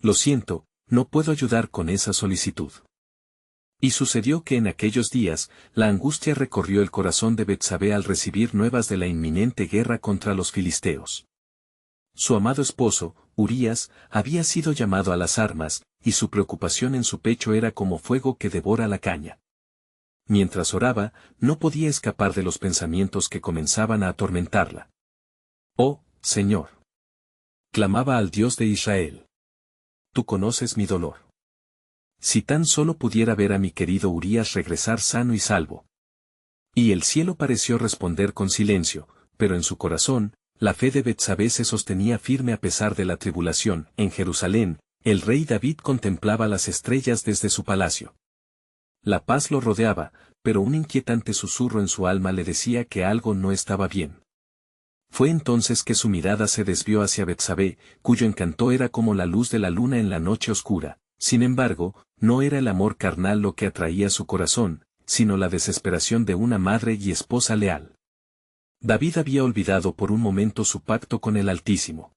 Lo siento, no puedo ayudar con esa solicitud. Y sucedió que en aquellos días, la angustia recorrió el corazón de Betsabé al recibir nuevas de la inminente guerra contra los filisteos. Su amado esposo, Urías, había sido llamado a las armas, y su preocupación en su pecho era como fuego que devora la caña. Mientras oraba, no podía escapar de los pensamientos que comenzaban a atormentarla. «Oh, Señor», clamaba al Dios de Israel. «Tú conoces mi dolor. Si tan solo pudiera ver a mi querido Urías regresar sano y salvo». Y el cielo pareció responder con silencio, pero en su corazón, la fe de Betsabé se sostenía firme a pesar de la tribulación. En Jerusalén, el rey David contemplaba las estrellas desde su palacio. La paz lo rodeaba, pero un inquietante susurro en su alma le decía que algo no estaba bien. Fue entonces que su mirada se desvió hacia Betsabé, cuyo encanto era como la luz de la luna en la noche oscura. Sin embargo, no era el amor carnal lo que atraía su corazón, sino la desesperación de una madre y esposa leal. David había olvidado por un momento su pacto con el Altísimo.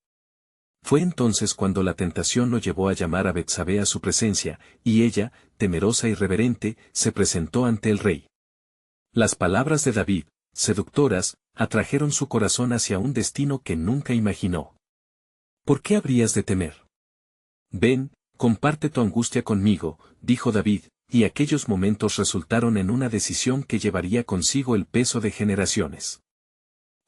Fue entonces cuando la tentación lo llevó a llamar a Betsabé a su presencia, y ella, temerosa y reverente, se presentó ante el rey. Las palabras de David, seductoras, atrajeron su corazón hacia un destino que nunca imaginó. ¿Por qué habrías de temer? Ven, comparte tu angustia conmigo, dijo David, y aquellos momentos resultaron en una decisión que llevaría consigo el peso de generaciones.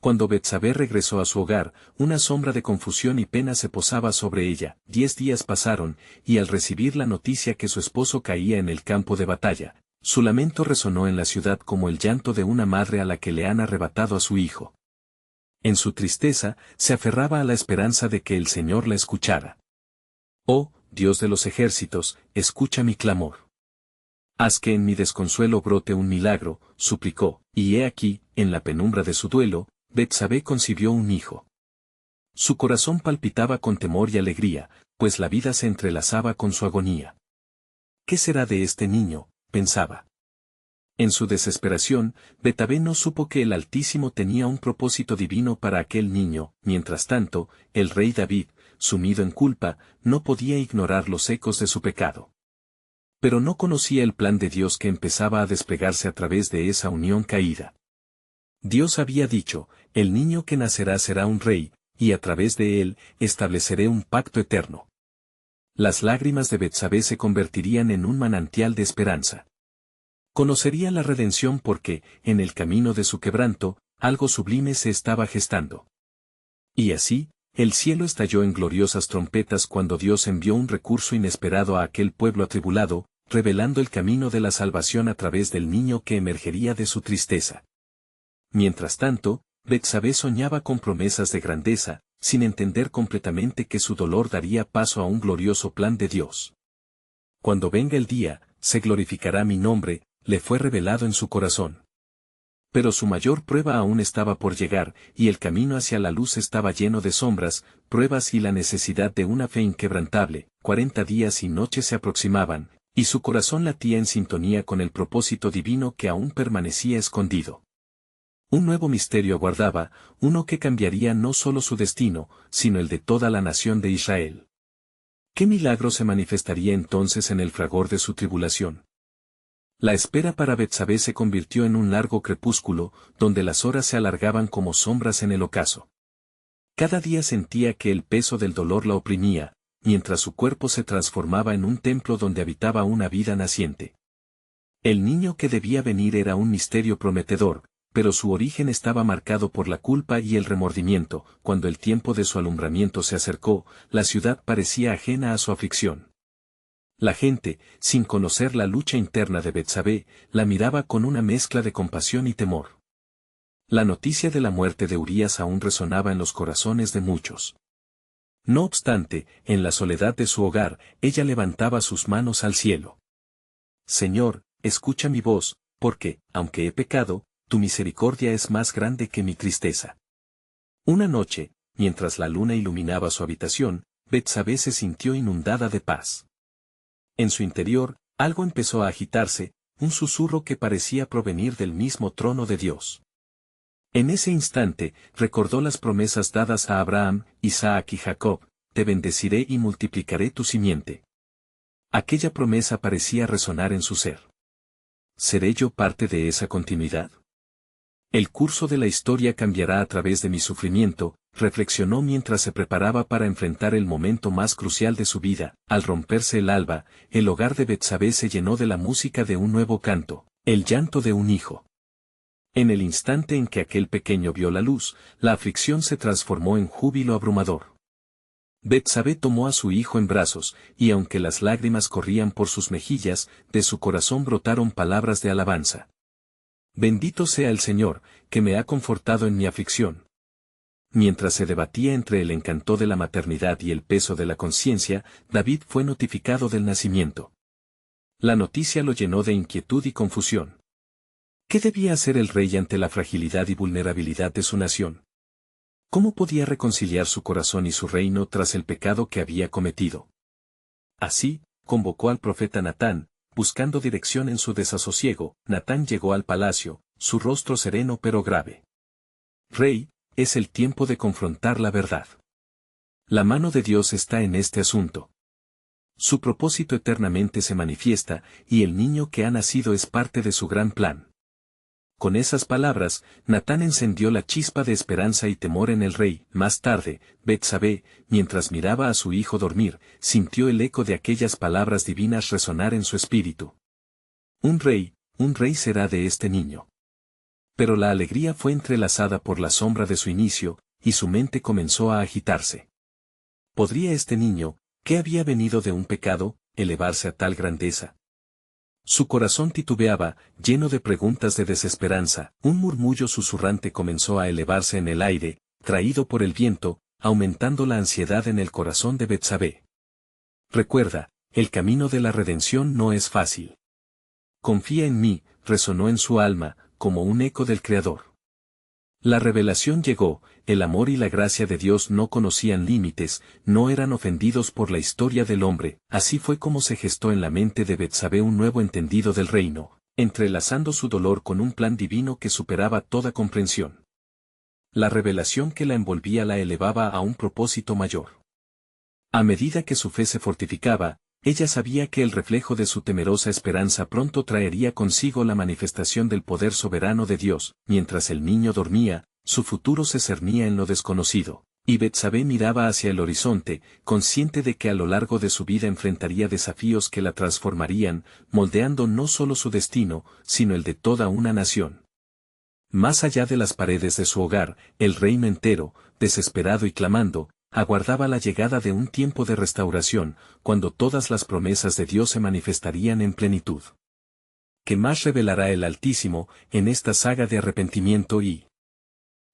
Cuando Betsabé regresó a su hogar, una sombra de confusión y pena se posaba sobre ella. 10 días pasaron, y al recibir la noticia que su esposo caía en el campo de batalla, su lamento resonó en la ciudad como el llanto de una madre a la que le han arrebatado a su hijo. En su tristeza, se aferraba a la esperanza de que el Señor la escuchara. «Oh, Dios de los ejércitos, escucha mi clamor. Haz que en mi desconsuelo brote un milagro», suplicó, y he aquí, en la penumbra de su duelo, Betsabé concibió un hijo. Su corazón palpitaba con temor y alegría, pues la vida se entrelazaba con su agonía. «¿Qué será de este niño?», pensaba. En su desesperación, Betsabé no supo que el Altísimo tenía un propósito divino para aquel niño. Mientras tanto, el rey David, sumido en culpa, no podía ignorar los ecos de su pecado. Pero no conocía el plan de Dios que empezaba a desplegarse a través de esa unión caída. Dios había dicho, el niño que nacerá será un rey, y a través de él, estableceré un pacto eterno. Las lágrimas de Betsabé se convertirían en un manantial de esperanza. Conocería la redención porque, en el camino de su quebranto, algo sublime se estaba gestando. Y así, el cielo estalló en gloriosas trompetas cuando Dios envió un recurso inesperado a aquel pueblo atribulado, revelando el camino de la salvación a través del niño que emergería de su tristeza. Mientras tanto, Betsabé soñaba con promesas de grandeza, sin entender completamente que su dolor daría paso a un glorioso plan de Dios. «Cuando venga el día, se glorificará mi nombre», le fue revelado en su corazón. Pero su mayor prueba aún estaba por llegar, y el camino hacia la luz estaba lleno de sombras, pruebas y la necesidad de una fe inquebrantable. 40 días y noches se aproximaban, y su corazón latía en sintonía con el propósito divino que aún permanecía escondido. Un nuevo misterio aguardaba, uno que cambiaría no solo su destino, sino el de toda la nación de Israel. ¿Qué milagro se manifestaría entonces en el fragor de su tribulación? La espera para Betsabé se convirtió en un largo crepúsculo, donde las horas se alargaban como sombras en el ocaso. Cada día sentía que el peso del dolor la oprimía, mientras su cuerpo se transformaba en un templo donde habitaba una vida naciente. El niño que debía venir era un misterio prometedor, pero su origen estaba marcado por la culpa y el remordimiento. Cuando el tiempo de su alumbramiento se acercó, la ciudad parecía ajena a su aflicción. La gente, sin conocer la lucha interna de Betsabé, la miraba con una mezcla de compasión y temor. La noticia de la muerte de Urías aún resonaba en los corazones de muchos. No obstante, en la soledad de su hogar, ella levantaba sus manos al cielo. «Señor, escucha mi voz, porque, aunque he pecado, tu misericordia es más grande que mi tristeza». Una noche, mientras la luna iluminaba su habitación, Betsabé se sintió inundada de paz. En su interior, algo empezó a agitarse, un susurro que parecía provenir del mismo trono de Dios. En ese instante, recordó las promesas dadas a Abraham, Isaac y Jacob, te bendeciré y multiplicaré tu simiente. Aquella promesa parecía resonar en su ser. ¿Seré yo parte de esa continuidad? El curso de la historia cambiará a través de mi sufrimiento, reflexionó mientras se preparaba para enfrentar el momento más crucial de su vida. Al romperse el alba, el hogar de Betsabé se llenó de la música de un nuevo canto, el llanto de un hijo. En el instante en que aquel pequeño vio la luz, la aflicción se transformó en júbilo abrumador. Betsabé tomó a su hijo en brazos, y aunque las lágrimas corrían por sus mejillas, de su corazón brotaron palabras de alabanza. Bendito sea el Señor, que me ha confortado en mi aflicción. Mientras se debatía entre el encanto de la maternidad y el peso de la conciencia, David fue notificado del nacimiento. La noticia lo llenó de inquietud y confusión. ¿Qué debía hacer el rey ante la fragilidad y vulnerabilidad de su nación? ¿Cómo podía reconciliar su corazón y su reino tras el pecado que había cometido? Así, convocó al profeta Natán, buscando dirección en su desasosiego. Natán llegó al palacio, su rostro sereno pero grave. Rey, es el tiempo de confrontar la verdad. La mano de Dios está en este asunto. Su propósito eternamente se manifiesta, y el niño que ha nacido es parte de su gran plan. Con esas palabras, Natán encendió la chispa de esperanza y temor en el rey. Más tarde, Betsabé, mientras miraba a su hijo dormir, sintió el eco de aquellas palabras divinas resonar en su espíritu. Un rey será de este niño. Pero la alegría fue entrelazada por la sombra de su inicio, y su mente comenzó a agitarse. ¿Podría este niño, que había venido de un pecado, elevarse a tal grandeza? Su corazón titubeaba, lleno de preguntas de desesperanza. Un murmullo susurrante comenzó a elevarse en el aire, traído por el viento, aumentando la ansiedad en el corazón de Betsabé. Recuerda, el camino de la redención no es fácil. Confía en mí, resonó en su alma, como un eco del Creador. La revelación llegó, el amor y la gracia de Dios no conocían límites, no eran ofendidos por la historia del hombre. Así fue como se gestó en la mente de Betsabé un nuevo entendido del reino, entrelazando su dolor con un plan divino que superaba toda comprensión. La revelación que la envolvía la elevaba a un propósito mayor. A medida que su fe se fortificaba, ella sabía que el reflejo de su temerosa esperanza pronto traería consigo la manifestación del poder soberano de Dios. Mientras el niño dormía, su futuro se cernía en lo desconocido, y Betsabé miraba hacia el horizonte, consciente de que a lo largo de su vida enfrentaría desafíos que la transformarían, moldeando no solo su destino, sino el de toda una nación. Más allá de las paredes de su hogar, el reino entero, desesperado y clamando, aguardaba la llegada de un tiempo de restauración, cuando todas las promesas de Dios se manifestarían en plenitud. ¿Qué más revelará el Altísimo en esta saga de arrepentimiento y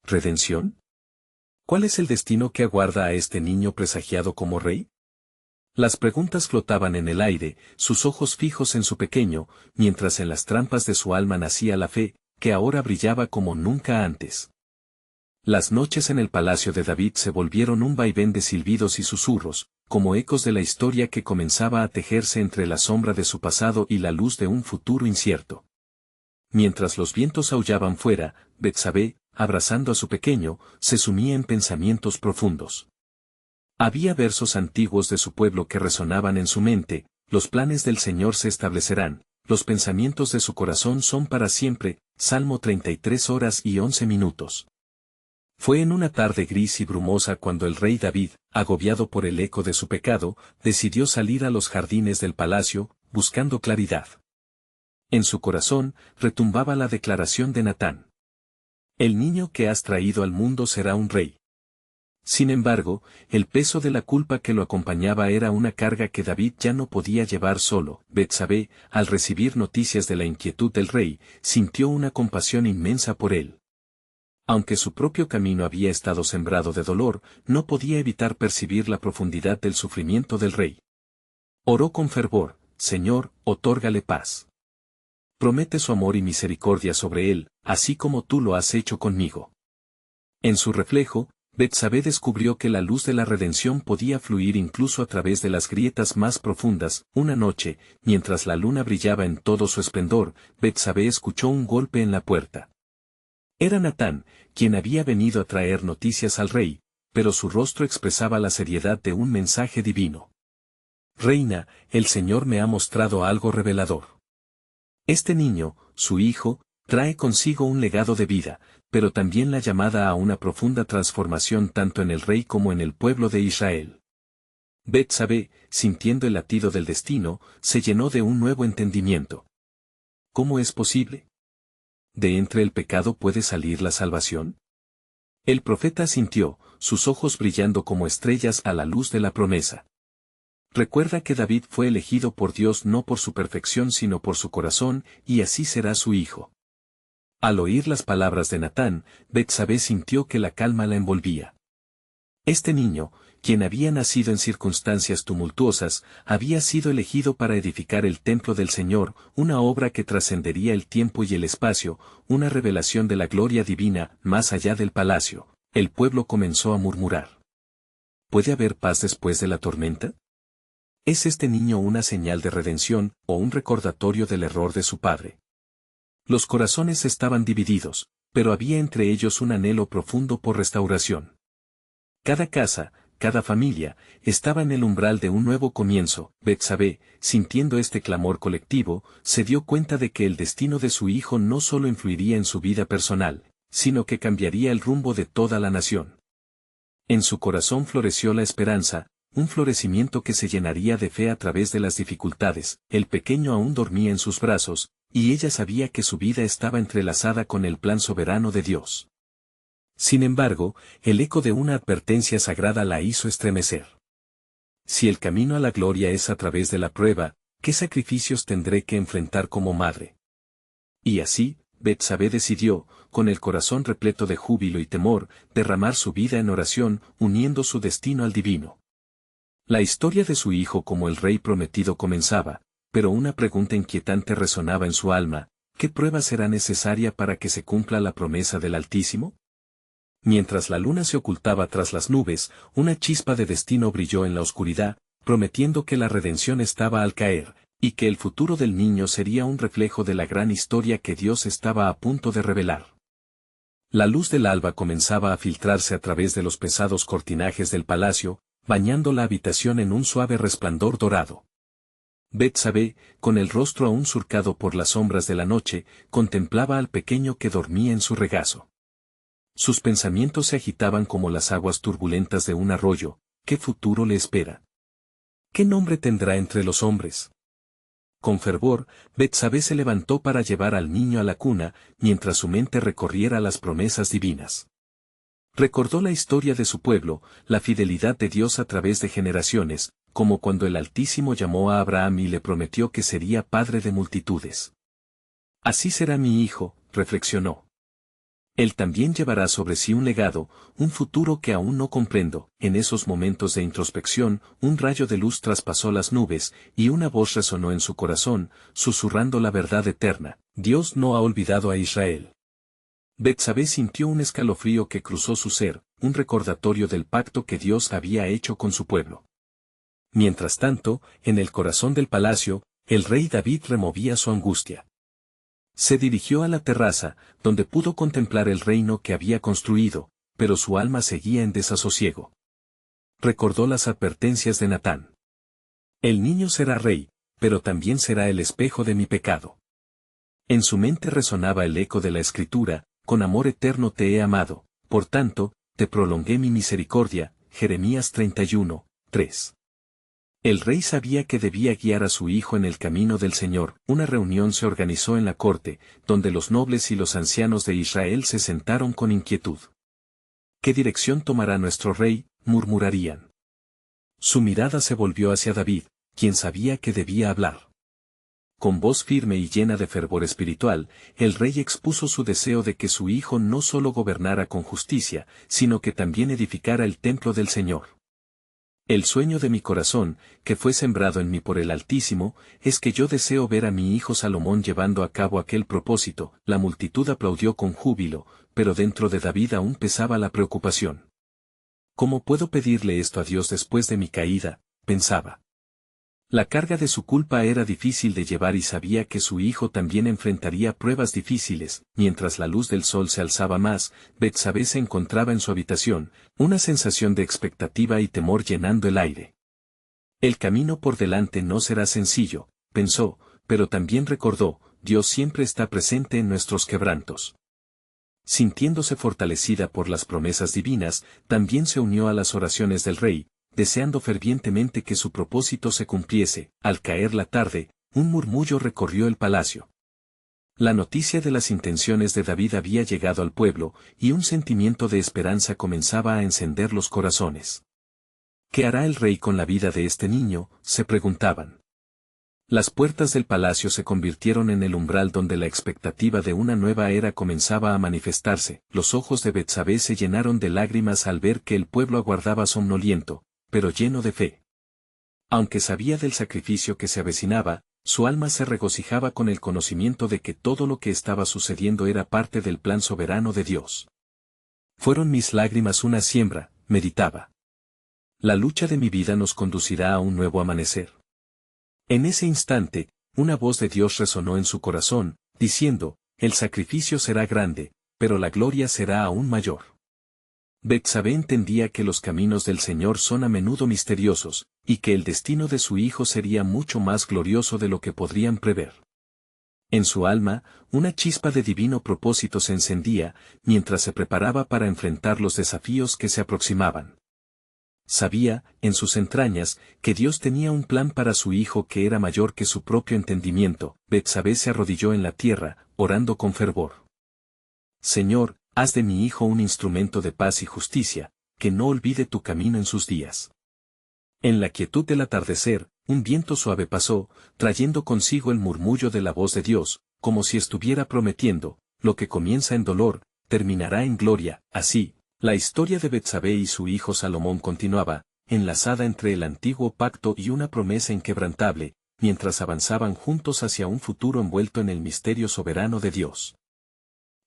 redención? ¿Cuál es el destino que aguarda a este niño presagiado como rey? Las preguntas flotaban en el aire, sus ojos fijos en su pequeño, mientras en las trampas de su alma nacía la fe, que ahora brillaba como nunca antes. Las noches en el palacio de David se volvieron un vaivén de silbidos y susurros, como ecos de la historia que comenzaba a tejerse entre la sombra de su pasado y la luz de un futuro incierto. Mientras los vientos aullaban fuera, Betsabé, abrazando a su pequeño, se sumía en pensamientos profundos. Había versos antiguos de su pueblo que resonaban en su mente: los planes del Señor se establecerán, los pensamientos de su corazón son para siempre. Salmo 33 horas y 11 minutos. Fue en una tarde gris y brumosa cuando el rey David, agobiado por el eco de su pecado, decidió salir a los jardines del palacio, buscando claridad. En su corazón, retumbaba la declaración de Natán: el niño que has traído al mundo será un rey. Sin embargo, el peso de la culpa que lo acompañaba era una carga que David ya no podía llevar solo. Betsabé, al recibir noticias de la inquietud del rey, sintió una compasión inmensa por él. Aunque su propio camino había estado sembrado de dolor, no podía evitar percibir la profundidad del sufrimiento del rey. Oró con fervor: Señor, otórgale paz. Promete su amor y misericordia sobre él, así como tú lo has hecho conmigo. En su reflejo, Betsabé descubrió que la luz de la redención podía fluir incluso a través de las grietas más profundas. Una noche, mientras la luna brillaba en todo su esplendor, Betsabé escuchó un golpe en la puerta. Era Natán, quien había venido a traer noticias al rey. pero su rostro expresaba la seriedad de un mensaje divino. Reina, el Señor me ha mostrado algo revelador. Este niño, su hijo, trae consigo un legado de vida, pero también la llamada a una profunda transformación tanto en el rey como en el pueblo de Israel. Betsabé, sintiendo el latido del destino, se llenó de un nuevo entendimiento. ¿Cómo es posible? ¿De entre el pecado puede salir la salvación? El profeta asintió, sus ojos brillando como estrellas a la luz de la promesa. Recuerda que David fue elegido por Dios no por su perfección sino por su corazón, y así será su hijo. Al oír las palabras de Natán, Betsabé sintió que la calma la envolvía. Este niño, quien había nacido en circunstancias tumultuosas, había sido elegido para edificar el templo del Señor, una obra que trascendería el tiempo y el espacio, una revelación de la gloria divina, más allá del palacio. El pueblo comenzó a murmurar. ¿Puede haber paz después de la tormenta? ¿Es este niño una señal de redención, o un recordatorio del error de su padre? Los corazones estaban divididos, pero había entre ellos un anhelo profundo por restauración. Cada casa, cada familia, estaba en el umbral de un nuevo comienzo. Betsabé, sintiendo este clamor colectivo, se dio cuenta de que el destino de su hijo no solo influiría en su vida personal, sino que cambiaría el rumbo de toda la nación. En su corazón floreció la esperanza, un florecimiento que se llenaría de fe a través de las dificultades. El pequeño aún dormía en sus brazos, y ella sabía que su vida estaba entrelazada con el plan soberano de Dios. Sin embargo, el eco de una advertencia sagrada la hizo estremecer. Si el camino a la gloria es a través de la prueba, ¿qué sacrificios tendré que enfrentar como madre? Y así, Betsabé decidió, con el corazón repleto de júbilo y temor, derramar su vida en oración, uniendo su destino al divino. La historia de su hijo como el rey prometido comenzaba, pero una pregunta inquietante resonaba en su alma: ¿qué prueba será necesaria para que se cumpla la promesa del Altísimo? Mientras la luna se ocultaba tras las nubes, una chispa de destino brilló en la oscuridad, prometiendo que la redención estaba al caer, y que el futuro del niño sería un reflejo de la gran historia que Dios estaba a punto de revelar. La luz del alba comenzaba a filtrarse a través de los pesados cortinajes del palacio, bañando la habitación en un suave resplandor dorado. Betsabé, con el rostro aún surcado por las sombras de la noche, contemplaba al pequeño que dormía en su regazo. Sus pensamientos se agitaban como las aguas turbulentas de un arroyo. ¿Qué futuro le espera? ¿Qué nombre tendrá entre los hombres? Con fervor, Betsabé se levantó para llevar al niño a la cuna, mientras su mente recorriera las promesas divinas. Recordó la historia de su pueblo, la fidelidad de Dios a través de generaciones, como cuando el Altísimo llamó a Abraham y le prometió que sería padre de multitudes. Así será mi hijo, reflexionó. Él también llevará sobre sí un legado, un futuro que aún no comprendo. En esos momentos de introspección, un rayo de luz traspasó las nubes, y una voz resonó en su corazón, susurrando la verdad eterna: Dios no ha olvidado a Israel. Betsabé sintió un escalofrío que cruzó su ser, un recordatorio del pacto que Dios había hecho con su pueblo. Mientras tanto, en el corazón del palacio, el rey David removía su angustia. Se dirigió a la terraza, donde pudo contemplar el reino que había construido, pero su alma seguía en desasosiego. Recordó las advertencias de Natán. El niño será rey, pero también será el espejo de mi pecado. En su mente resonaba el eco de la Escritura: con amor eterno te he amado, por tanto, te prolongué mi misericordia. Jeremías 31, 3. El rey sabía que debía guiar a su hijo en el camino del Señor. Una reunión se organizó en la corte, donde los nobles y los ancianos de Israel se sentaron con inquietud. ¿Qué dirección tomará nuestro rey?, murmurarían. Su mirada se volvió hacia David, quien sabía que debía hablar. Con voz firme y llena de fervor espiritual, el rey expuso su deseo de que su hijo no solo gobernara con justicia, sino que también edificara el templo del Señor. El sueño de mi corazón, que fue sembrado en mí por el Altísimo, es que yo deseo ver a mi hijo Salomón llevando a cabo aquel propósito. La multitud aplaudió con júbilo, pero dentro de David aún pesaba la preocupación. ¿Cómo puedo pedirle esto a Dios después de mi caída?, pensaba. La carga de su culpa era difícil de llevar y sabía que su hijo también enfrentaría pruebas difíciles. Mientras la luz del sol se alzaba más, Betsabé se encontraba en su habitación, una sensación de expectativa y temor llenando el aire. El camino por delante no será sencillo, pensó, pero también recordó, Dios siempre está presente en nuestros quebrantos. Sintiéndose fortalecida por las promesas divinas, también se unió a las oraciones del rey, deseando fervientemente que su propósito se cumpliese. Al caer la tarde, un murmullo recorrió el palacio. La noticia de las intenciones de David había llegado al pueblo, y un sentimiento de esperanza comenzaba a encender los corazones. ¿Qué hará el rey con la vida de este niño?, se preguntaban. Las puertas del palacio se convirtieron en el umbral donde la expectativa de una nueva era comenzaba a manifestarse. Los ojos de Betsabé se llenaron de lágrimas al ver que el pueblo aguardaba somnoliento, pero lleno de fe. Aunque sabía del sacrificio que se avecinaba, su alma se regocijaba con el conocimiento de que todo lo que estaba sucediendo era parte del plan soberano de Dios. Fueron mis lágrimas una siembra, meditaba. La lucha de mi vida nos conducirá a un nuevo amanecer. En ese instante, una voz de Dios resonó en su corazón, diciendo, el sacrificio será grande, pero la gloria será aún mayor. Betsabé entendía que los caminos del Señor son a menudo misteriosos, y que el destino de su hijo sería mucho más glorioso de lo que podrían prever. En su alma, una chispa de divino propósito se encendía, mientras se preparaba para enfrentar los desafíos que se aproximaban. Sabía, en sus entrañas, que Dios tenía un plan para su hijo que era mayor que su propio entendimiento. Betsabé se arrodilló en la tierra, orando con fervor. Señor, haz de mi hijo un instrumento de paz y justicia, que no olvide tu camino en sus días. En la quietud del atardecer, un viento suave pasó, trayendo consigo el murmullo de la voz de Dios, como si estuviera prometiendo, lo que comienza en dolor, terminará en gloria. Así, la historia de Betsabé y su hijo Salomón continuaba, enlazada entre el antiguo pacto y una promesa inquebrantable, mientras avanzaban juntos hacia un futuro envuelto en el misterio soberano de Dios.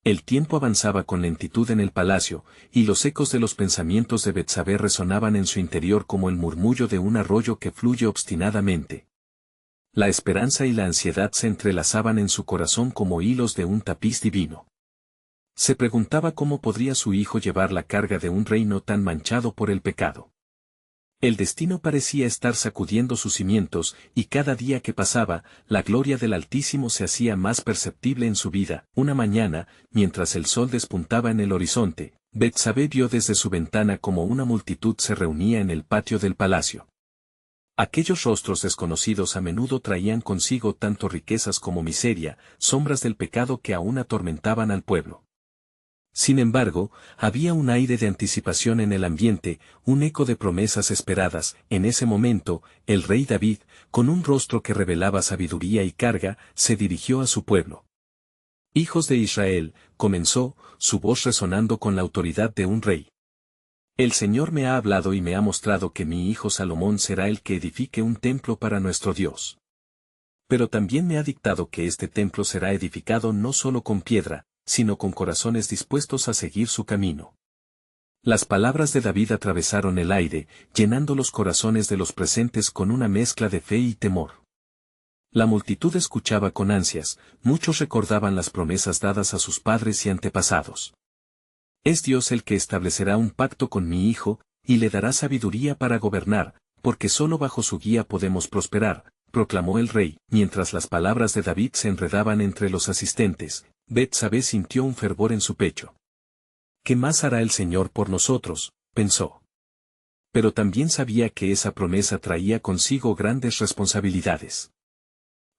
El tiempo avanzaba con lentitud en el palacio, y los ecos de los pensamientos de Betsabé resonaban en su interior como el murmullo de un arroyo que fluye obstinadamente. La esperanza y la ansiedad se entrelazaban en su corazón como hilos de un tapiz divino. Se preguntaba cómo podría su hijo llevar la carga de un reino tan manchado por el pecado. El destino parecía estar sacudiendo sus cimientos, y cada día que pasaba, la gloria del Altísimo se hacía más perceptible en su vida. Una mañana, mientras el sol despuntaba en el horizonte, Betsabé vio desde su ventana como una multitud se reunía en el patio del palacio. Aquellos rostros desconocidos a menudo traían consigo tanto riquezas como miseria, sombras del pecado que aún atormentaban al pueblo. Sin embargo, había un aire de anticipación en el ambiente, un eco de promesas esperadas. En ese momento, el rey David, con un rostro que revelaba sabiduría y carga, se dirigió a su pueblo. Hijos de Israel, comenzó, su voz resonando con la autoridad de un rey. El Señor me ha hablado y me ha mostrado que mi hijo Salomón será el que edifique un templo para nuestro Dios. Pero también me ha dictado que este templo será edificado no solo con piedra, sino con corazones dispuestos a seguir su camino. Las palabras de David atravesaron el aire, llenando los corazones de los presentes con una mezcla de fe y temor. La multitud escuchaba con ansias, muchos recordaban las promesas dadas a sus padres y antepasados. Es Dios el que establecerá un pacto con mi hijo, y le dará sabiduría para gobernar, porque solo bajo su guía podemos prosperar, proclamó el rey. Mientras las palabras de David se enredaban entre los asistentes, Betsabé sintió un fervor en su pecho. ¿Qué más hará el Señor por nosotros?, pensó. Pero también sabía que esa promesa traía consigo grandes responsabilidades.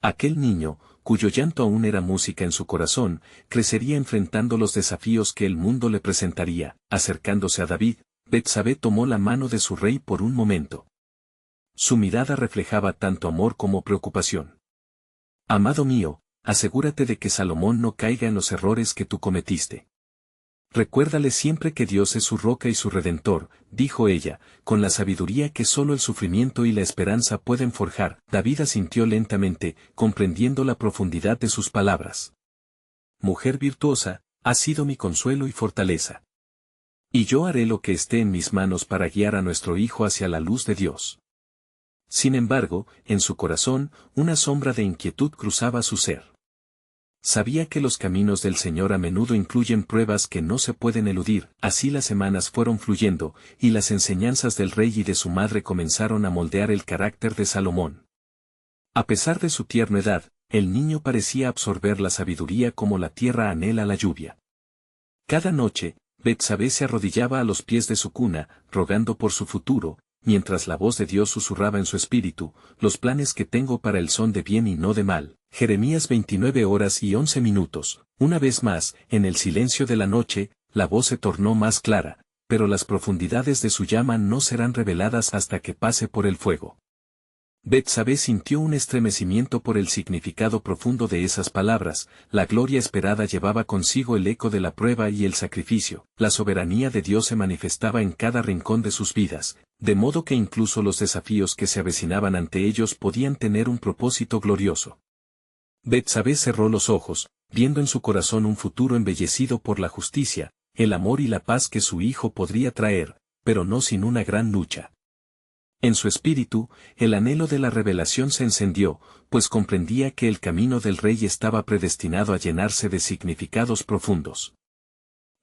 Aquel niño, cuyo llanto aún era música en su corazón, crecería enfrentando los desafíos que el mundo le presentaría. Acercándose a David, Betsabé tomó la mano de su rey por un momento. Su mirada reflejaba tanto amor como preocupación. Amado mío, asegúrate de que Salomón no caiga en los errores que tú cometiste. Recuérdale siempre que Dios es su roca y su redentor, dijo ella, con la sabiduría que solo el sufrimiento y la esperanza pueden forjar. David asintió lentamente, comprendiendo la profundidad de sus palabras. Mujer virtuosa, has sido mi consuelo y fortaleza. Y yo haré lo que esté en mis manos para guiar a nuestro hijo hacia la luz de Dios. Sin embargo, en su corazón, una sombra de inquietud cruzaba su ser. Sabía que los caminos del Señor a menudo incluyen pruebas que no se pueden eludir. Así las semanas fueron fluyendo, y las enseñanzas del rey y de su madre comenzaron a moldear el carácter de Salomón. A pesar de su tierna edad, el niño parecía absorber la sabiduría como la tierra anhela la lluvia. Cada noche, Betsabé se arrodillaba a los pies de su cuna, rogando por su futuro, mientras la voz de Dios susurraba en su espíritu: los planes que tengo para él son de bien y no de mal. Jeremías 29:11. Una vez más, en el silencio de la noche, la voz se tornó más clara, pero las profundidades de su llama no serán reveladas hasta que pase por el fuego. Betsabé sintió un estremecimiento por el significado profundo de esas palabras. La gloria esperada llevaba consigo el eco de la prueba y el sacrificio. La soberanía de Dios se manifestaba en cada rincón de sus vidas, de modo que incluso los desafíos que se avecinaban ante ellos podían tener un propósito glorioso. Betsabé cerró los ojos, viendo en su corazón un futuro embellecido por la justicia, el amor y la paz que su hijo podría traer, pero no sin una gran lucha. En su espíritu, el anhelo de la revelación se encendió, pues comprendía que el camino del rey estaba predestinado a llenarse de significados profundos.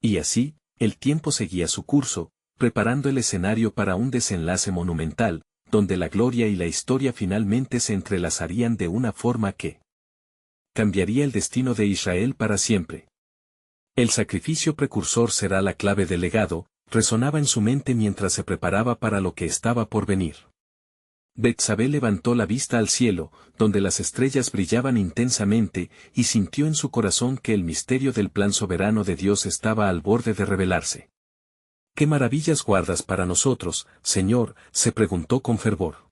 Y así, el tiempo seguía su curso, preparando el escenario para un desenlace monumental, donde la gloria y la historia finalmente se entrelazarían de una forma que cambiaría el destino de Israel para siempre. El sacrificio precursor será la clave del legado, resonaba en su mente mientras se preparaba para lo que estaba por venir. Betsabé levantó la vista al cielo, donde las estrellas brillaban intensamente, y sintió en su corazón que el misterio del plan soberano de Dios estaba al borde de revelarse. ¿Qué maravillas guardas para nosotros, Señor?, se preguntó con fervor.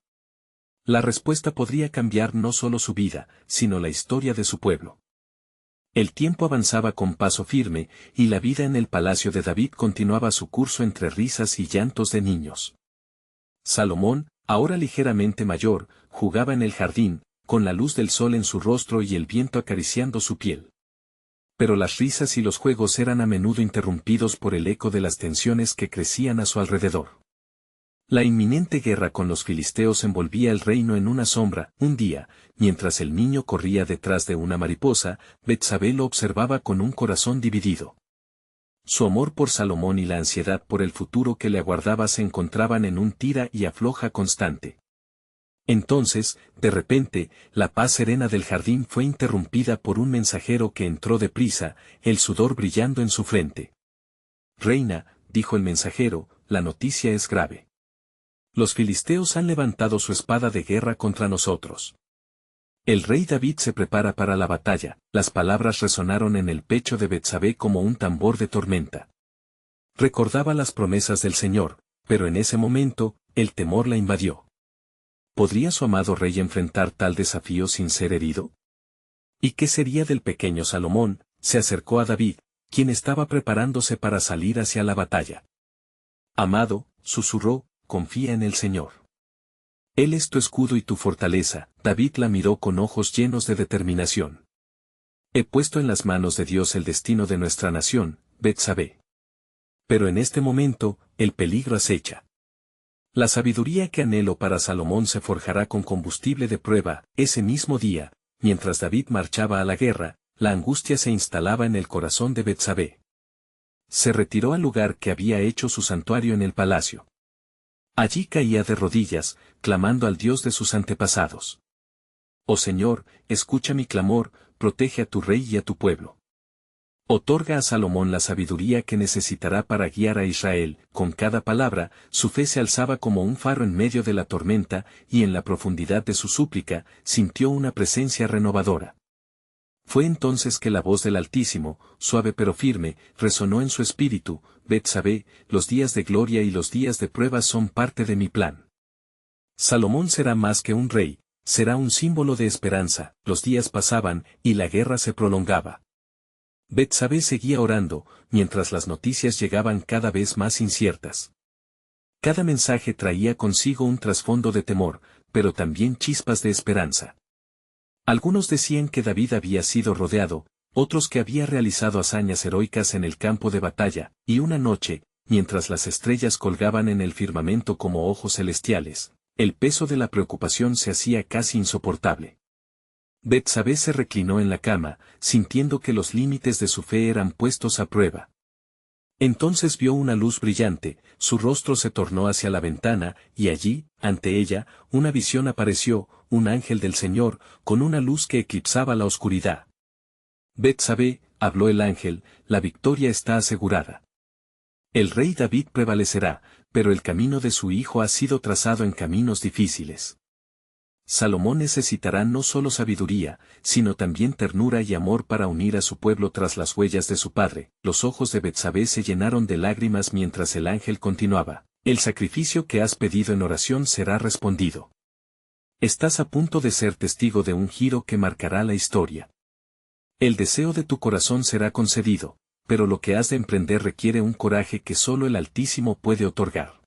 La respuesta podría cambiar no solo su vida, sino la historia de su pueblo. El tiempo avanzaba con paso firme, y la vida en el palacio de David continuaba su curso entre risas y llantos de niños. Salomón, ahora ligeramente mayor, jugaba en el jardín, con la luz del sol en su rostro y el viento acariciando su piel. Pero las risas y los juegos eran a menudo interrumpidos por el eco de las tensiones que crecían a su alrededor. La inminente guerra con los filisteos envolvía el reino en una sombra. Un día, mientras el niño corría detrás de una mariposa, Betsabé lo observaba con un corazón dividido. Su amor por Salomón y la ansiedad por el futuro que le aguardaba se encontraban en un tira y afloja constante. Entonces, de repente, la paz serena del jardín fue interrumpida por un mensajero que entró deprisa, el sudor brillando en su frente. «Reina», dijo el mensajero, «la noticia es grave. Los filisteos han levantado su espada de guerra contra nosotros. El rey David se prepara para la batalla». Las palabras resonaron en el pecho de Betsabé como un tambor de tormenta. Recordaba las promesas del Señor, pero en ese momento, el temor la invadió. ¿Podría su amado rey enfrentar tal desafío sin ser herido? ¿Y qué sería del pequeño Salomón? Se acercó a David, quien estaba preparándose para salir hacia la batalla. «Amado», susurró, «confía en el Señor. Él es tu escudo y tu fortaleza». David la miró con ojos llenos de determinación. «He puesto en las manos de Dios el destino de nuestra nación, Betsabé. Pero en este momento, el peligro acecha. La sabiduría que anhelo para Salomón se forjará con combustible de prueba». Ese mismo día, mientras David marchaba a la guerra, la angustia se instalaba en el corazón de Betsabé. Se retiró al lugar que había hecho su santuario en el palacio. Allí caía de rodillas, clamando al Dios de sus antepasados. «Oh Señor, escucha mi clamor, protege a tu rey y a tu pueblo. Otorga a Salomón la sabiduría que necesitará para guiar a Israel». Con cada palabra, su fe se alzaba como un faro en medio de la tormenta, y en la profundidad de su súplica, sintió una presencia renovadora. Fue entonces que la voz del Altísimo, suave pero firme, resonó en su espíritu: «Betsabé, los días de gloria y los días de prueba son parte de mi plan. Salomón será más que un rey, será un símbolo de esperanza». Los días pasaban, y la guerra se prolongaba. Betsabé seguía orando, mientras las noticias llegaban cada vez más inciertas. Cada mensaje traía consigo un trasfondo de temor, pero también chispas de esperanza. Algunos decían que David había sido rodeado, otros que había realizado hazañas heroicas en el campo de batalla, y una noche, mientras las estrellas colgaban en el firmamento como ojos celestiales, El peso de la preocupación se hacía casi insoportable. Betsabé se reclinó en la cama, sintiendo que los límites de su fe eran puestos a prueba. Entonces vio una luz brillante, su rostro se tornó hacia la ventana, y allí, ante ella, una visión apareció, un ángel del Señor, con una luz que eclipsaba la oscuridad. Betsabé, habló el ángel, la victoria está asegurada. El rey David prevalecerá, pero el camino de su hijo ha sido trazado en caminos difíciles. Salomón necesitará no solo sabiduría, sino también ternura y amor para unir a su pueblo tras las huellas de su padre. Los ojos de Betsabé se llenaron de lágrimas mientras el ángel continuaba. El sacrificio que has pedido en oración será respondido. Estás a punto de ser testigo de un giro que marcará la historia. El deseo de tu corazón será concedido, pero lo que has de emprender requiere un coraje que solo el Altísimo puede otorgar.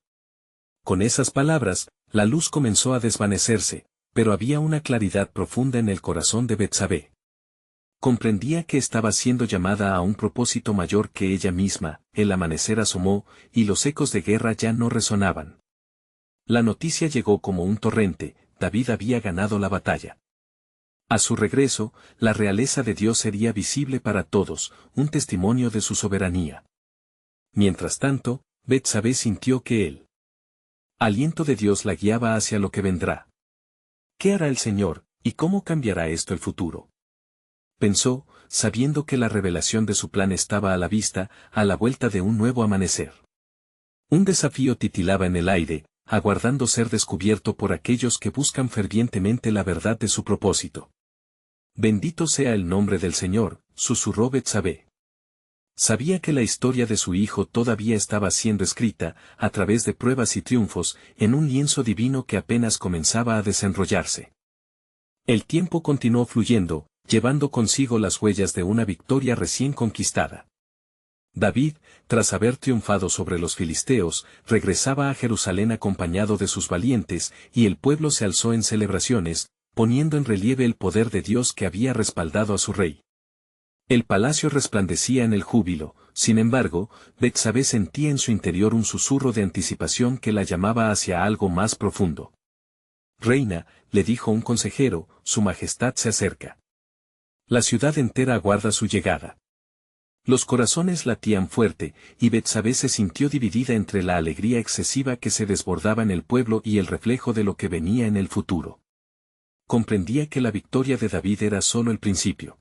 Con esas palabras, la luz comenzó a desvanecerse, pero había una claridad profunda en el corazón de Betsabé. Comprendía que estaba siendo llamada a un propósito mayor que ella misma. El amanecer asomó, y los ecos de guerra ya no resonaban. La noticia llegó como un torrente: David había ganado la batalla. A su regreso, la realeza de Dios sería visible para todos, un testimonio de su soberanía. Mientras tanto, Betsabé sintió que el aliento de Dios la guiaba hacia lo que vendrá. ¿Qué hará el Señor, y cómo cambiará esto el futuro? Pensó, sabiendo que la revelación de su plan estaba a la vista, a la vuelta de un nuevo amanecer. Un desafío titilaba en el aire, aguardando ser descubierto por aquellos que buscan fervientemente la verdad de su propósito. Bendito sea el nombre del Señor, susurró Betsabé. Sabía que la historia de su hijo todavía estaba siendo escrita, a través de pruebas y triunfos, en un lienzo divino que apenas comenzaba a desenrollarse. El tiempo continuó fluyendo, llevando consigo las huellas de una victoria recién conquistada. David, tras haber triunfado sobre los filisteos, regresaba a Jerusalén acompañado de sus valientes, y el pueblo se alzó en celebraciones, poniendo en relieve el poder de Dios que había respaldado a su rey. El palacio resplandecía en el júbilo, sin embargo, Betsabé sentía en su interior un susurro de anticipación que la llamaba hacia algo más profundo. Reina, le dijo un consejero, su majestad se acerca. La ciudad entera aguarda su llegada. Los corazones latían fuerte, y Betsabé se sintió dividida entre la alegría excesiva que se desbordaba en el pueblo y el reflejo de lo que venía en el futuro. Comprendía que la victoria de David era solo el principio.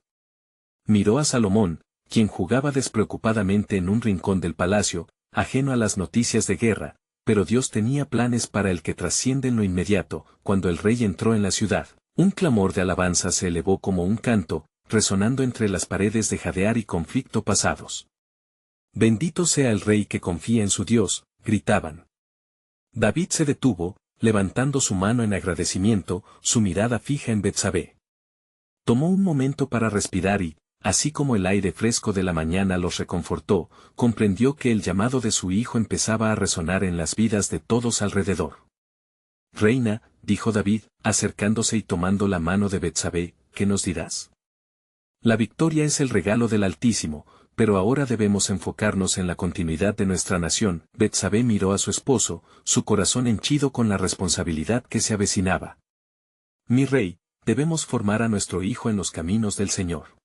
Miró a Salomón, quien jugaba despreocupadamente en un rincón del palacio, ajeno a las noticias de guerra, pero Dios tenía planes para el que trascienden lo inmediato. Cuando el rey entró en la ciudad, un clamor de alabanza se elevó como un canto, resonando entre las paredes de jadear y conflicto pasados. Bendito sea el rey que confía en su Dios, gritaban. David se detuvo, levantando su mano en agradecimiento, su mirada fija en Betsabé. Tomó un momento para respirar y, así como el aire fresco de la mañana los reconfortó, comprendió que el llamado de su hijo empezaba a resonar en las vidas de todos alrededor. Reina, dijo David, acercándose y tomando la mano de Betsabé, ¿qué nos dirás? La victoria es el regalo del Altísimo, pero ahora debemos enfocarnos en la continuidad de nuestra nación. Betsabé miró a su esposo, su corazón henchido con la responsabilidad que se avecinaba. Mi rey, debemos formar a nuestro hijo en los caminos del Señor.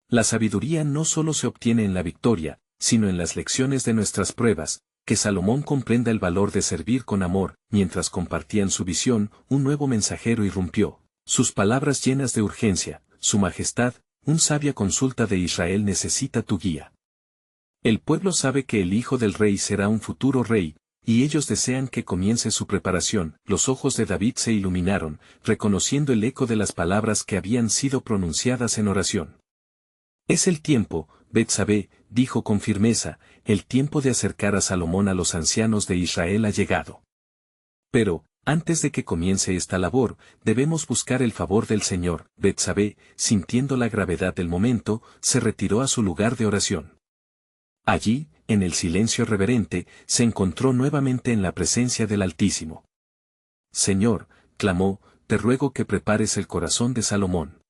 La sabiduría no solo se obtiene en la victoria, sino en las lecciones de nuestras pruebas. Que Salomón comprenda el valor de servir con amor. Mientras compartían su visión, un nuevo mensajero irrumpió. Sus palabras llenas de urgencia: Su Majestad, una sabia consulta de Israel necesita tu guía. El pueblo sabe que el hijo del rey será un futuro rey, y ellos desean que comience su preparación. Los ojos de David se iluminaron, reconociendo el eco de las palabras que habían sido pronunciadas en oración. Es el tiempo, Betsabé, dijo con firmeza, el tiempo de acercar a Salomón a los ancianos de Israel ha llegado. Pero, antes de que comience esta labor, debemos buscar el favor del Señor. Betsabé, sintiendo la gravedad del momento, se retiró a su lugar de oración. Allí, en el silencio reverente, se encontró nuevamente en la presencia del Altísimo. Señor, clamó, te ruego que prepares el corazón de Salomón.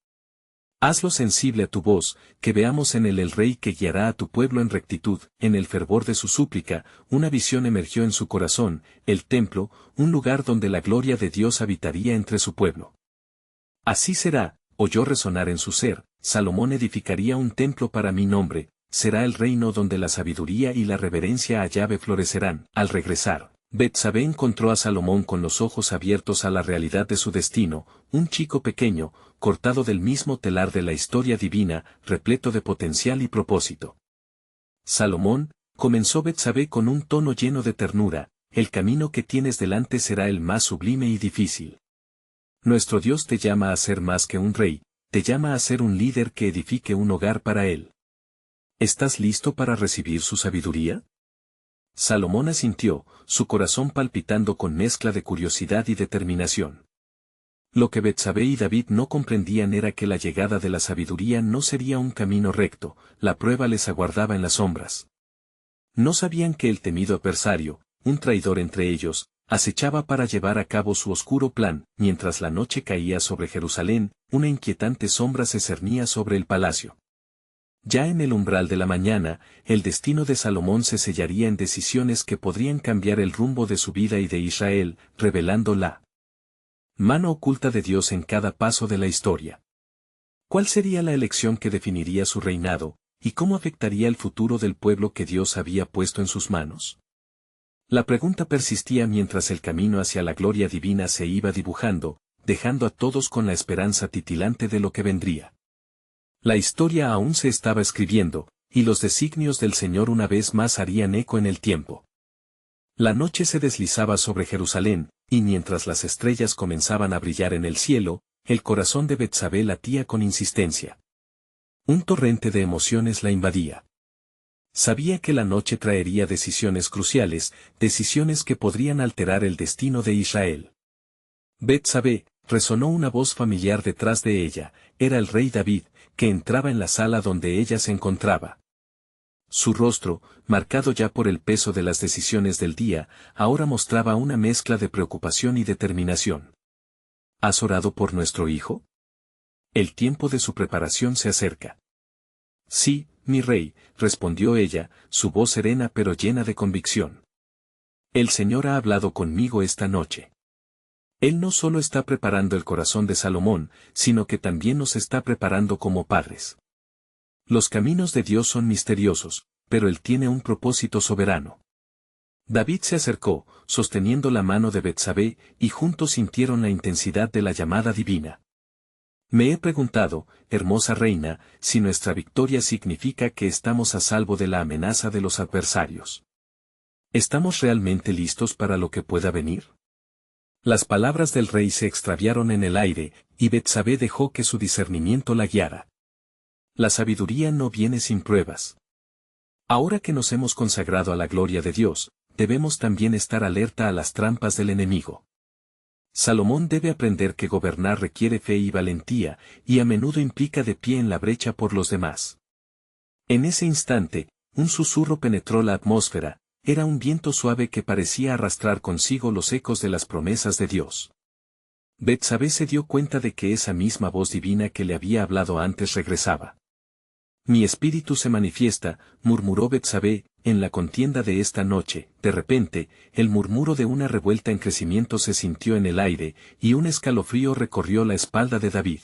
Hazlo sensible a tu voz, que veamos en él el rey que guiará a tu pueblo en rectitud. En el fervor de su súplica, una visión emergió en su corazón, el templo, un lugar donde la gloria de Dios habitaría entre su pueblo. Así será, oyó resonar en su ser, Salomón edificaría un templo para mi nombre, será el reino donde la sabiduría y la reverencia a Yahvé florecerán. Al regresar, Betsabé encontró a Salomón con los ojos abiertos a la realidad de su destino, un chico pequeño, cortado del mismo telar de la historia divina, repleto de potencial y propósito. Salomón, comenzó Betsabé con un tono lleno de ternura, el camino que tienes delante será el más sublime y difícil. Nuestro Dios te llama a ser más que un rey, te llama a ser un líder que edifique un hogar para él. ¿Estás listo para recibir su sabiduría? Salomón asintió, su corazón palpitando con mezcla de curiosidad y determinación. Lo que Betsabé y David no comprendían era que la llegada de la sabiduría no sería un camino recto, la prueba les aguardaba en las sombras. No sabían que el temido adversario, un traidor entre ellos, acechaba para llevar a cabo su oscuro plan. Mientras la noche caía sobre Jerusalén, una inquietante sombra se cernía sobre el palacio. Ya en el umbral de la mañana, el destino de Salomón se sellaría en decisiones que podrían cambiar el rumbo de su vida y de Israel, revelando la mano oculta de Dios en cada paso de la historia. ¿Cuál sería la elección que definiría su reinado, y cómo afectaría el futuro del pueblo que Dios había puesto en sus manos? La pregunta persistía mientras el camino hacia la gloria divina se iba dibujando, dejando a todos con la esperanza titilante de lo que vendría. La historia aún se estaba escribiendo, y los designios del Señor una vez más harían eco en el tiempo. La noche se deslizaba sobre Jerusalén, y mientras las estrellas comenzaban a brillar en el cielo, el corazón de Betsabé latía con insistencia. Un torrente de emociones la invadía. Sabía que la noche traería decisiones cruciales, decisiones que podrían alterar el destino de Israel. Betsabé, resonó una voz familiar detrás de ella, era el rey David, que entraba en la sala donde ella se encontraba. Su rostro, marcado ya por el peso de las decisiones del día, ahora mostraba una mezcla de preocupación y determinación. ¿Has orado por nuestro hijo? El tiempo de su preparación se acerca. Sí, mi rey, respondió ella, su voz serena pero llena de convicción. El Señor ha hablado conmigo esta noche. Él no solo está preparando el corazón de Salomón, sino que también nos está preparando como padres. Los caminos de Dios son misteriosos, pero Él tiene un propósito soberano. David se acercó, sosteniendo la mano de Betsabé, y juntos sintieron la intensidad de la llamada divina. Me he preguntado, hermosa reina, si nuestra victoria significa que estamos a salvo de la amenaza de los adversarios. ¿Estamos realmente listos para lo que pueda venir? Las palabras del rey se extraviaron en el aire, y Betsabé dejó que su discernimiento la guiara. La sabiduría no viene sin pruebas. Ahora que nos hemos consagrado a la gloria de Dios, debemos también estar alerta a las trampas del enemigo. Salomón debe aprender que gobernar requiere fe y valentía, y a menudo implica de pie en la brecha por los demás. En ese instante, un susurro penetró la atmósfera, era un viento suave que parecía arrastrar consigo los ecos de las promesas de Dios. Betsabé se dio cuenta de que esa misma voz divina que le había hablado antes regresaba. Mi espíritu se manifiesta, murmuró Betsabé, en la contienda de esta noche. De repente, el murmuro de una revuelta en crecimiento se sintió en el aire, y un escalofrío recorrió la espalda de David.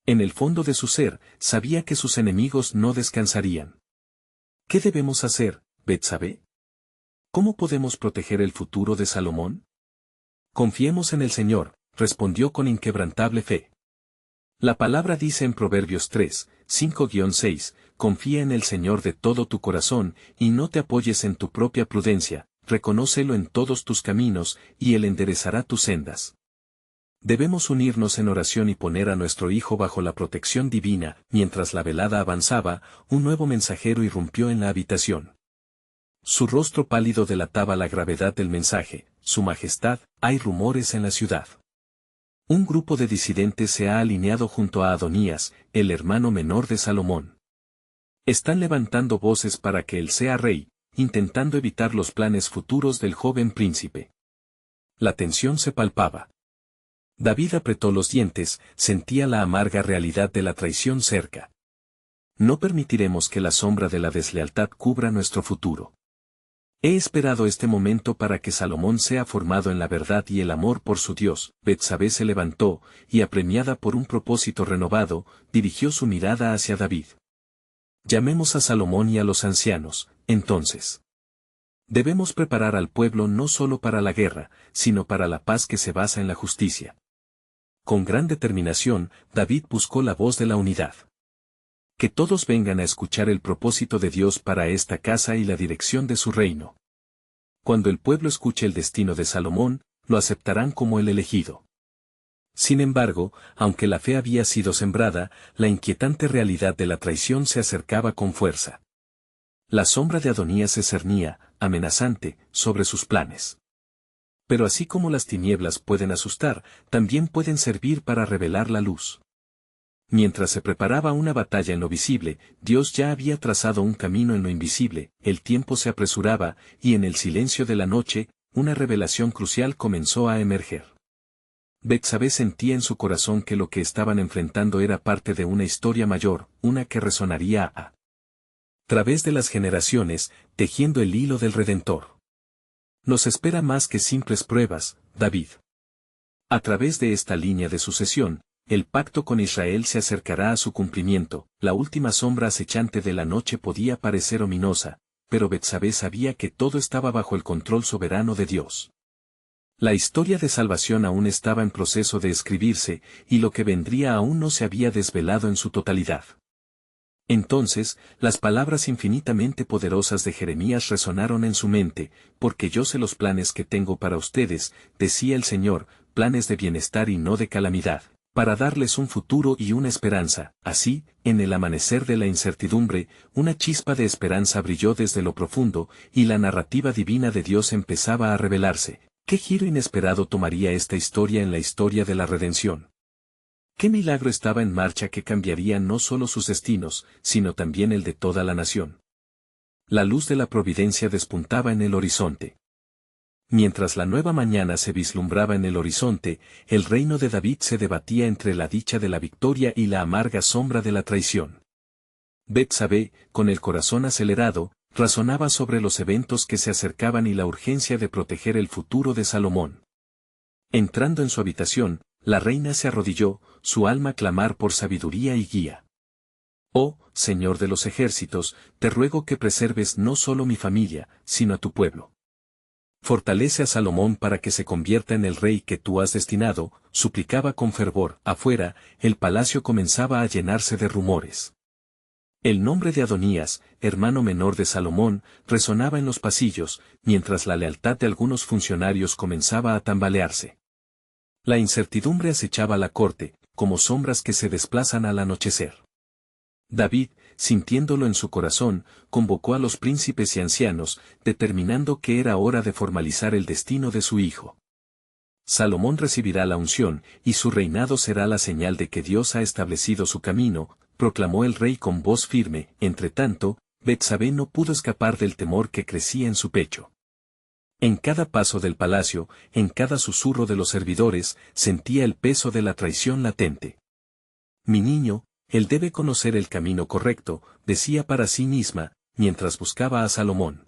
En el fondo de su ser, sabía que sus enemigos no descansarían. ¿Qué debemos hacer, Betsabé? ¿Cómo podemos proteger el futuro de Salomón? Confiemos en el Señor, respondió con inquebrantable fe. La palabra dice en Proverbios 3, 5-6, confía en el Señor de todo tu corazón, y no te apoyes en tu propia prudencia, reconócelo en todos tus caminos, y Él enderezará tus sendas. Debemos unirnos en oración y poner a nuestro hijo bajo la protección divina. Mientras la velada avanzaba, un nuevo mensajero irrumpió en la habitación. Su rostro pálido delataba la gravedad del mensaje. Su Majestad, hay rumores en la ciudad. Un grupo de disidentes se ha alineado junto a Adonías, el hermano menor de Salomón. Están levantando voces para que él sea rey, intentando evitar los planes futuros del joven príncipe. La tensión se palpaba. David apretó los dientes, sentía la amarga realidad de la traición cerca. No permitiremos que la sombra de la deslealtad cubra nuestro futuro. He esperado este momento para que Salomón sea formado en la verdad y el amor por su Dios. Betsabé se levantó, y apremiada por un propósito renovado, dirigió su mirada hacia David. Llamemos a Salomón y a los ancianos, entonces. Debemos preparar al pueblo no solo para la guerra, sino para la paz que se basa en la justicia. Con gran determinación, David buscó la voz de la unidad. Que todos vengan a escuchar el propósito de Dios para esta casa y la dirección de su reino. Cuando el pueblo escuche el destino de Salomón, lo aceptarán como el elegido. Sin embargo, aunque la fe había sido sembrada, la inquietante realidad de la traición se acercaba con fuerza. La sombra de Adonías se cernía, amenazante, sobre sus planes. Pero así como las tinieblas pueden asustar, también pueden servir para revelar la luz. Mientras se preparaba una batalla en lo visible, Dios ya había trazado un camino en lo invisible, el tiempo se apresuraba, y en el silencio de la noche, una revelación crucial comenzó a emerger. Betsabé sentía en su corazón que lo que estaban enfrentando era parte de una historia mayor, una que resonaría a través de las generaciones, tejiendo el hilo del Redentor. Nos espera más que simples pruebas, David. A través de esta línea de sucesión, el pacto con Israel se acercará a su cumplimiento. La última sombra acechante de la noche podía parecer ominosa, pero Betsabé sabía que todo estaba bajo el control soberano de Dios. La historia de salvación aún estaba en proceso de escribirse, y lo que vendría aún no se había desvelado en su totalidad. Entonces, las palabras infinitamente poderosas de Jeremías resonaron en su mente, porque yo sé los planes que tengo para ustedes, decía el Señor, planes de bienestar y no de calamidad, para darles un futuro y una esperanza. Así, en el amanecer de la incertidumbre, una chispa de esperanza brilló desde lo profundo, y la narrativa divina de Dios empezaba a revelarse. ¿Qué giro inesperado tomaría esta historia en la historia de la redención? ¿Qué milagro estaba en marcha que cambiaría no solo sus destinos, sino también el de toda la nación? La luz de la providencia despuntaba en el horizonte. Mientras la nueva mañana se vislumbraba en el horizonte, el reino de David se debatía entre la dicha de la victoria y la amarga sombra de la traición. Betsabé, con el corazón acelerado, razonaba sobre los eventos que se acercaban y la urgencia de proteger el futuro de Salomón. Entrando en su habitación, la reina se arrodilló, su alma clamar por sabiduría y guía. Oh, Señor de los ejércitos, te ruego que preserves no solo mi familia, sino a tu pueblo. Fortalece a Salomón para que se convierta en el rey que tú has destinado, suplicaba con fervor. Afuera, el palacio comenzaba a llenarse de rumores. El nombre de Adonías, hermano menor de Salomón, resonaba en los pasillos, mientras la lealtad de algunos funcionarios comenzaba a tambalearse. La incertidumbre acechaba la corte, como sombras que se desplazan al anochecer. David, sintiéndolo en su corazón, convocó a los príncipes y ancianos, determinando que era hora de formalizar el destino de su hijo. Salomón recibirá la unción, y su reinado será la señal de que Dios ha establecido su camino, proclamó el rey con voz firme. Entretanto, Betsabé no pudo escapar del temor que crecía en su pecho. En cada paso del palacio, en cada susurro de los servidores, sentía el peso de la traición latente. Mi niño, él debe conocer el camino correcto, decía para sí misma, mientras buscaba a Salomón.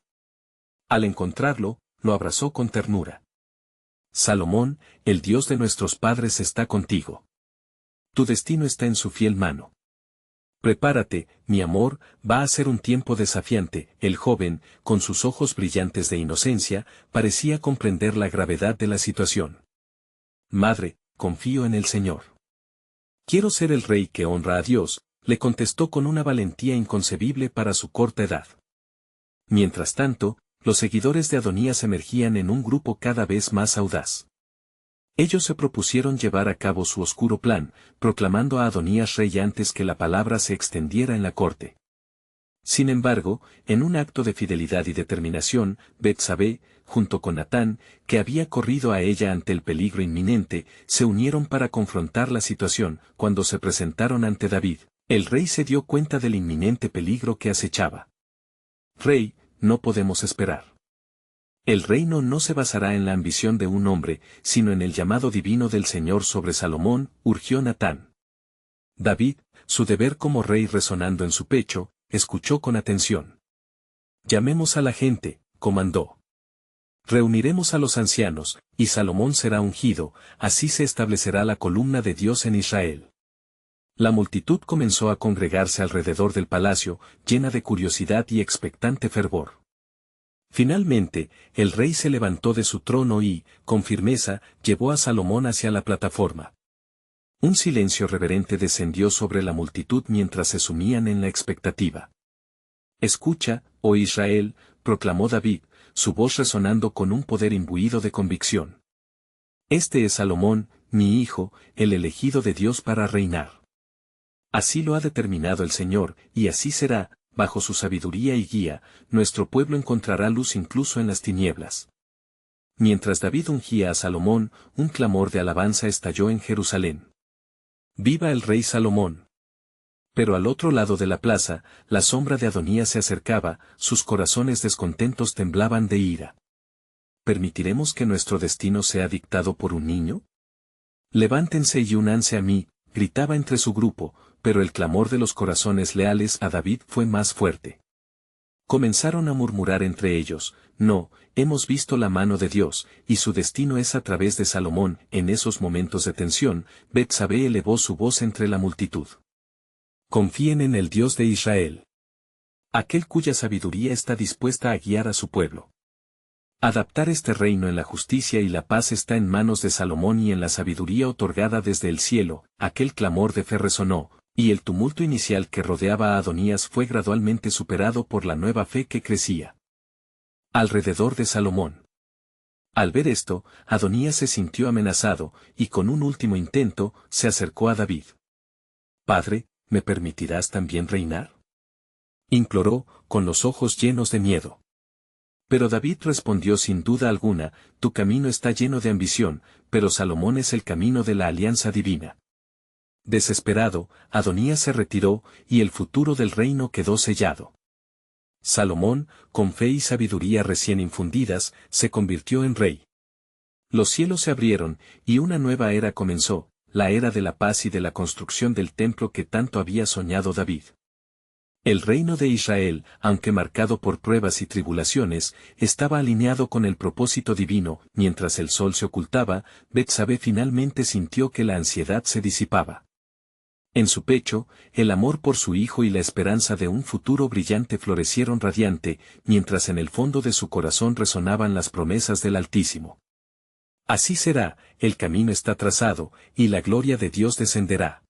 Al encontrarlo, lo abrazó con ternura. Salomón, el Dios de nuestros padres está contigo. Tu destino está en su fiel mano. Prepárate, mi amor, va a ser un tiempo desafiante. El joven, con sus ojos brillantes de inocencia, parecía comprender la gravedad de la situación. Madre, confío en el Señor. Quiero ser el rey que honra a Dios, le contestó con una valentía inconcebible para su corta edad. Mientras tanto, los seguidores de Adonías emergían en un grupo cada vez más audaz. Ellos se propusieron llevar a cabo su oscuro plan, proclamando a Adonías rey antes que la palabra se extendiera en la corte. Sin embargo, en un acto de fidelidad y determinación, Betsabé, junto con Natán, que había corrido a ella ante el peligro inminente, se unieron para confrontar la situación. Cuando se presentaron ante David, el rey se dio cuenta del inminente peligro que acechaba. Rey, no podemos esperar. El reino no se basará en la ambición de un hombre, sino en el llamado divino del Señor sobre Salomón, urgió Natán. David, su deber como rey resonando en su pecho, escuchó con atención. Llamemos a la gente, comandó. Reuniremos a los ancianos, y Salomón será ungido, así se establecerá la columna de Dios en Israel. La multitud comenzó a congregarse alrededor del palacio, llena de curiosidad y expectante fervor. Finalmente, el rey se levantó de su trono y, con firmeza, llevó a Salomón hacia la plataforma. Un silencio reverente descendió sobre la multitud mientras se sumían en la expectativa. Escucha, oh Israel, proclamó David, su voz resonando con un poder imbuido de convicción. Este es Salomón, mi hijo, el elegido de Dios para reinar. Así lo ha determinado el Señor, y así será, bajo su sabiduría y guía, nuestro pueblo encontrará luz incluso en las tinieblas. Mientras David ungía a Salomón, un clamor de alabanza estalló en Jerusalén. ¡Viva el rey Salomón! Pero al otro lado de la plaza, la sombra de Adonías se acercaba, sus corazones descontentos temblaban de ira. ¿Permitiremos que nuestro destino sea dictado por un niño? Levántense y únanse a mí, gritaba entre su grupo, pero el clamor de los corazones leales a David fue más fuerte. Comenzaron a murmurar entre ellos, no, hemos visto la mano de Dios, y su destino es a través de Salomón. En esos momentos de tensión, Betsabé elevó su voz entre la multitud. Confíen en el Dios de Israel. Aquel cuya sabiduría está dispuesta a guiar a su pueblo. Adaptar este reino en la justicia y la paz está en manos de Salomón y en la sabiduría otorgada desde el cielo. Aquel clamor de fe resonó, y el tumulto inicial que rodeaba a Adonías fue gradualmente superado por la nueva fe que crecía alrededor de Salomón. Al ver esto, Adonías se sintió amenazado, y con un último intento, se acercó a David. Padre, ¿me permitirás también reinar?, imploró, con los ojos llenos de miedo. Pero David respondió sin duda alguna, tu camino está lleno de ambición, pero Salomón es el camino de la alianza divina. Desesperado, Adonías se retiró, y el futuro del reino quedó sellado. Salomón, con fe y sabiduría recién infundidas, se convirtió en rey. Los cielos se abrieron, y una nueva era comenzó, la era de la paz y de la construcción del templo que tanto había soñado David. El reino de Israel, aunque marcado por pruebas y tribulaciones, estaba alineado con el propósito divino. Mientras el sol se ocultaba, Betsabé finalmente sintió que la ansiedad se disipaba. En su pecho, el amor por su hijo y la esperanza de un futuro brillante florecieron radiante, mientras en el fondo de su corazón resonaban las promesas del Altísimo. Así será, el camino está trazado, y la gloria de Dios descenderá.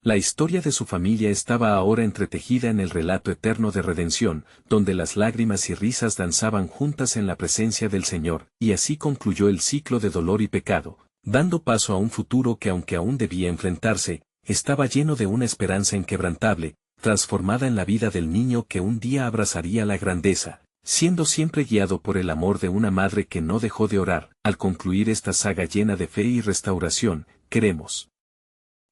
La historia de su familia estaba ahora entretejida en el relato eterno de redención, donde las lágrimas y risas danzaban juntas en la presencia del Señor, y así concluyó el ciclo de dolor y pecado, dando paso a un futuro que aunque aún debía enfrentarse, estaba lleno de una esperanza inquebrantable, transformada en la vida del niño que un día abrazaría la grandeza, siendo siempre guiado por el amor de una madre que no dejó de orar. Al concluir esta saga llena de fe y restauración, queremos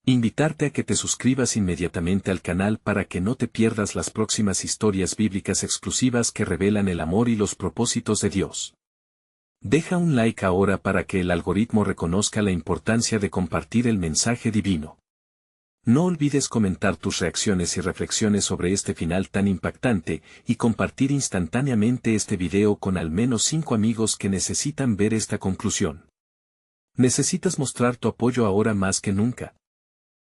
invitarte a que te suscribas inmediatamente al canal para que no te pierdas las próximas historias bíblicas exclusivas que revelan el amor y los propósitos de Dios. Deja un like ahora para que el algoritmo reconozca la importancia de compartir el mensaje divino. No olvides comentar tus reacciones y reflexiones sobre este final tan impactante, y compartir instantáneamente este video con al menos 5 amigos que necesitan ver esta conclusión. Necesitas mostrar tu apoyo ahora más que nunca.